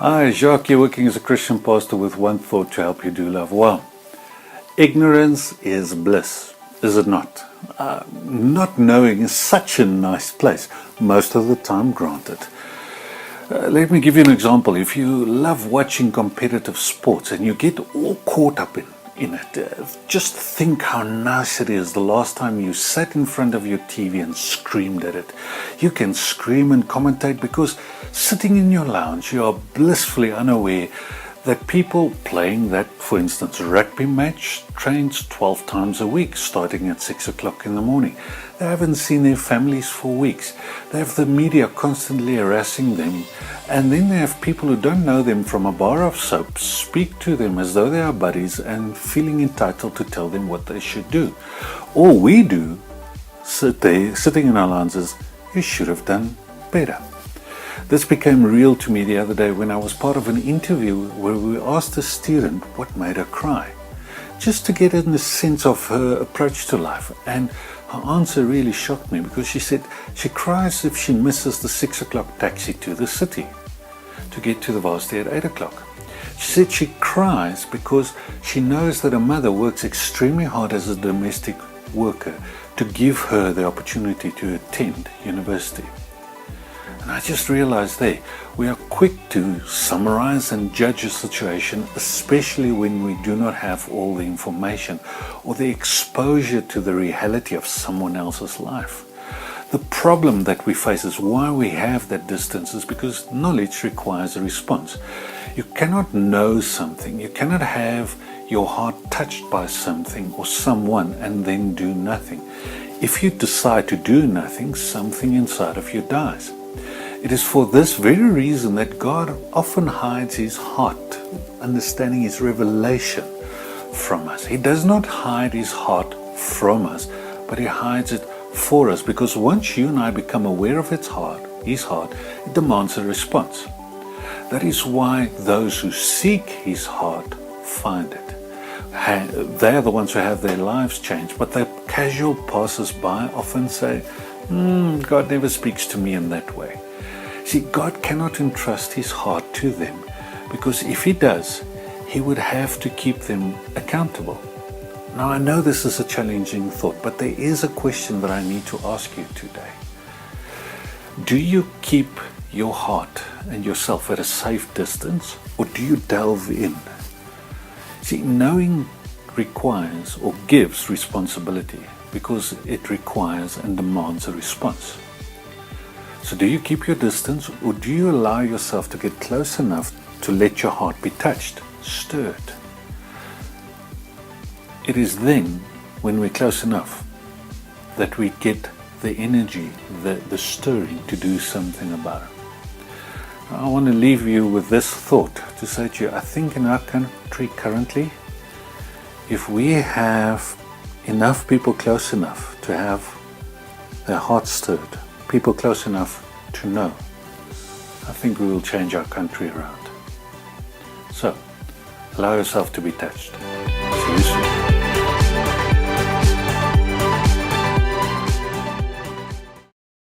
Hi, Jacques here, working as a Christian pastor with one thought to help you do love well. Ignorance is bliss, is it not? Not knowing is such a nice place, most of the time granted. Let me give you an example. If you love watching competitive sports and you get all caught up in it, just think how nice it is the last time you sat in front of your TV and screamed at it. You can scream and commentate because sitting in your lounge you are blissfully unaware that people playing that, for instance, rugby match trains 12 times a week starting at 6 o'clock in the morning. They haven't seen their families for weeks. They have the media constantly harassing them, and then they have people who don't know them from a bar of soap speak to them as though they are buddies and feeling entitled to tell them what they should do. All we do, sitting in our lounges, you should have done better. This became real to me the other day when I was part of an interview where we asked a student what made her cry, just to get in the sense of her approach to life. And her answer really shocked me because she said she cries if she misses the 6 o'clock taxi to the city to get to the varsity at 8 o'clock. She said she cries because she knows that her mother works extremely hard as a domestic worker to give her the opportunity to attend university. And I just realized we are quick to summarize and judge a situation, especially when we do not have all the information or the exposure to the reality of someone else's life. The problem that we face is why we have that distance is because knowledge requires a response. You cannot know something, you cannot have your heart touched by something or someone and then do nothing. If you decide to do nothing, something inside of you dies. It is for this very reason that God often hides His heart, understanding His revelation from us. He does not hide His heart from us, but He hides it for us, because once you and I become aware of His heart, it demands a response. That is why those who seek His heart find it. They are the ones who have their lives changed, but the casual passers-by often say, God never speaks to me in that way. See, God cannot entrust His heart to them, because if He does, He would have to keep them accountable. Now, I know this is a challenging thought, but there is a question that I need to ask you today. Do you keep your heart and yourself at a safe distance, or do you delve in? See, knowing requires or gives responsibility, because it requires and demands a response. So do you keep your distance, or do you allow yourself to get close enough to let your heart be touched, stirred? It is then, when we're close enough, that we get the energy, the stirring to do something about it. I want to leave you with this thought to say to you, I think in our country currently, if we have enough people close enough to have their hearts stirred, people close enough to know, I think we will change our country around. So, allow yourself to be touched. See you soon.